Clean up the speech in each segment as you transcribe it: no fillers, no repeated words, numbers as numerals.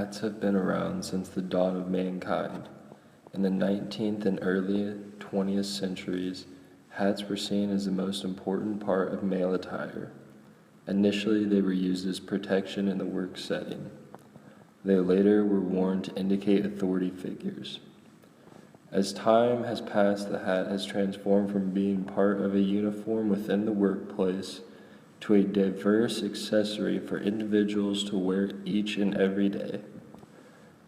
Hats have been around since the dawn of mankind. In the 19th and early 20th centuries, hats were seen as the most important part of male attire. Initially, they were used as protection in the work setting. They later were worn to indicate authority figures. As time has passed, the hat has transformed from being part of a uniform within the workplace to a diverse accessory for individuals to wear each and every day.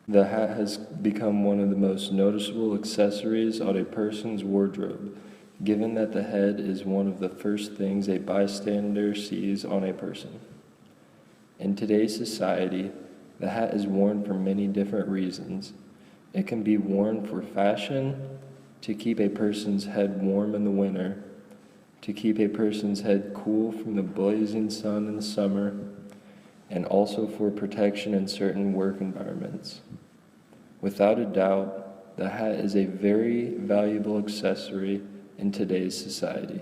The hat has become one of the most noticeable accessories on a person's wardrobe, given that the head is one of the first things a bystander sees on a person. In today's society, the hat is worn for many different reasons. It can be worn for fashion, to keep a person's head warm in the winter, to keep a person's head cool from the blazing sun in the summer, and also for protection in certain work environments. Without a doubt, the hat is a very valuable accessory in today's society.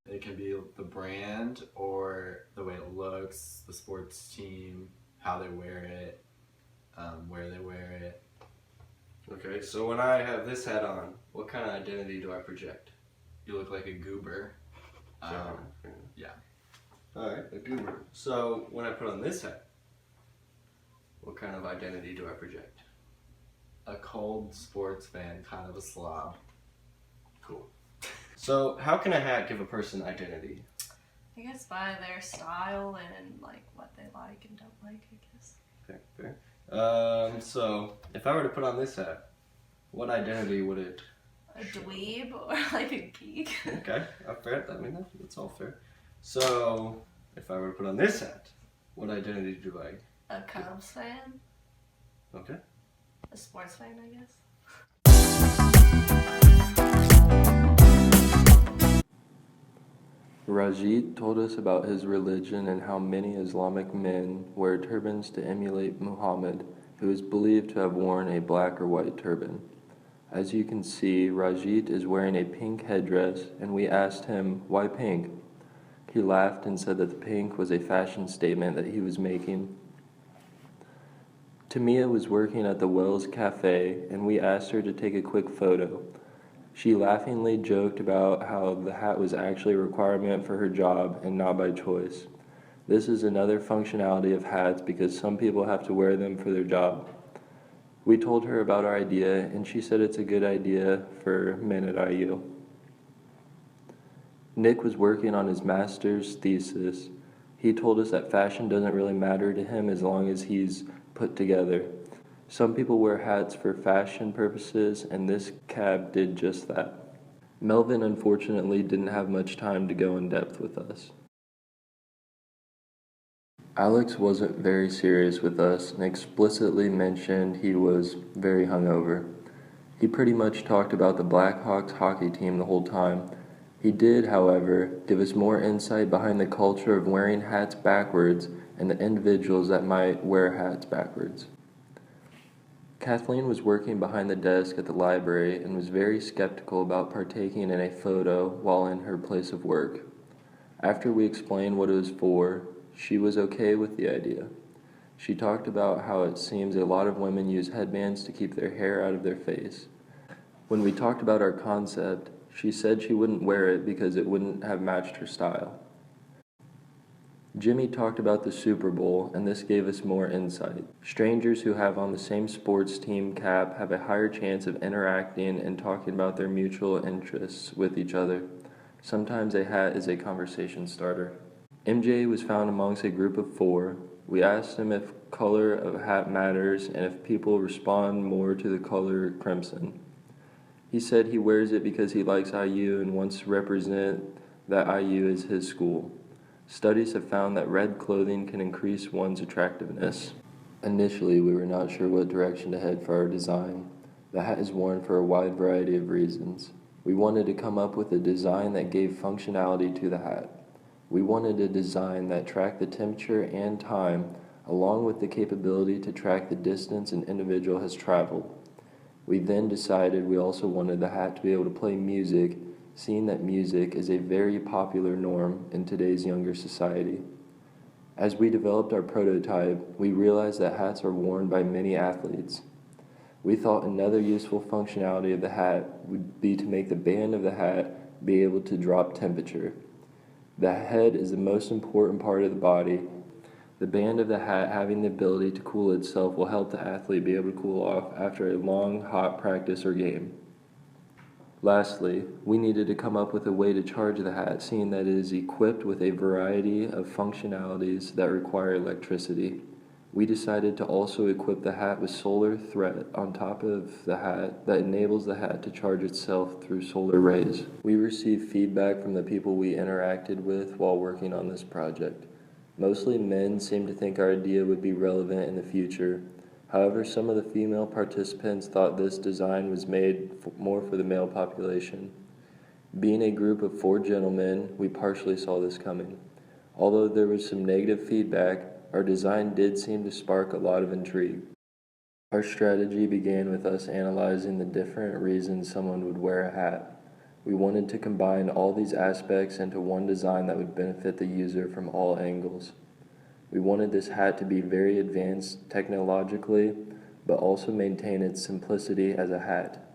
It can be the brand or the way it looks, the sports team, how they wear it, where they wear it. Okay, so when I have this hat on, what kind of identity do I project? You look like a goober. Yeah. Alright, a goober. So when I put on this hat, what kind of identity do I project? A cold sports fan, kind of a slob. Cool. So how can a hat give a person identity? I guess by their style and like what they like and don't like, I guess. Okay, fair. So if I were to put on this hat, what identity would it? A dweeb or like a geek. Okay, fair. I mean, that's all fair. So if I were to put on this hat, what identity do I? A Cubs fan. Okay. A sports fan, I guess. Rajit told us about his religion and how many Islamic men wear turbans to emulate Muhammad, who is believed to have worn a black or white turban. As you can see, Rajit is wearing a pink headdress, and we asked him, why pink? He laughed and said that the pink was a fashion statement that he was making. Tamia was working at the Wells Cafe, and we asked her to take a quick photo. She laughingly joked about how the hat was actually a requirement for her job and not by choice. This is another functionality of hats because some people have to wear them for their job. We told her about our idea, and she said it's a good idea for men at IU. Nick was working on his master's thesis. He told us that fashion doesn't really matter to him as long as he's put together. Some people wear hats for fashion purposes, and this cab did just that. Melvin unfortunately didn't have much time to go in depth with us. Alex wasn't very serious with us and explicitly mentioned he was very hungover. He pretty much talked about the Blackhawks hockey team the whole time. He did, however, give us more insight behind the culture of wearing hats backwards and the individuals that might wear hats backwards. Kathleen was working behind the desk at the library and was very skeptical about partaking in a photo while in her place of work. After we explained what it was for, she was okay with the idea. She talked about how it seems a lot of women use headbands to keep their hair out of their face. When we talked about our concept, she said she wouldn't wear it because it wouldn't have matched her style. Jimmy talked about the Super Bowl, and this gave us more insight. Strangers who have on the same sports team cap have a higher chance of interacting and talking about their mutual interests with each other. Sometimes a hat is a conversation starter. MJ was found amongst a group of 4. We asked him if color of hat matters and if people respond more to the color crimson. He said he wears it because he likes IU and wants to represent that IU is his school. Studies have found that red clothing can increase one's attractiveness. Initially, we were not sure what direction to head for our design. The hat is worn for a wide variety of reasons. We wanted to come up with a design that gave functionality to the hat. We wanted a design that tracked the temperature and time, along with the capability to track the distance an individual has traveled. We then decided we also wanted the hat to be able to play music, seeing that music is a very popular norm in today's younger society. As we developed our prototype, we realized that hats are worn by many athletes. We thought another useful functionality of the hat would be to make the band of the hat be able to drop temperature. The head is the most important part of the body. The band of the hat having the ability to cool itself will help the athlete be able to cool off after a long, hot practice or game. Lastly, we needed to come up with a way to charge the hat, seeing that it is equipped with a variety of functionalities that require electricity. We decided to also equip the hat with solar thread on top of the hat that enables the hat to charge itself through solar rays. We received feedback from the people we interacted with while working on this project. Mostly men seemed to think our idea would be relevant in the future. However, some of the female participants thought this design was made more for the male population. Being a group of 4 gentlemen, we partially saw this coming. Although there was some negative feedback, our design did seem to spark a lot of intrigue. Our strategy began with us analyzing the different reasons someone would wear a hat. We wanted to combine all these aspects into one design that would benefit the user from all angles. We wanted this hat to be very advanced technologically, but also maintain its simplicity as a hat.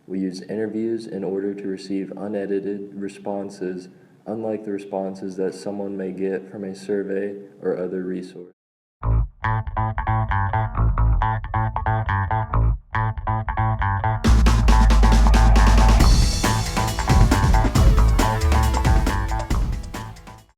We used interviews in order to receive unedited responses, unlike the responses that someone may get from a survey or other resource.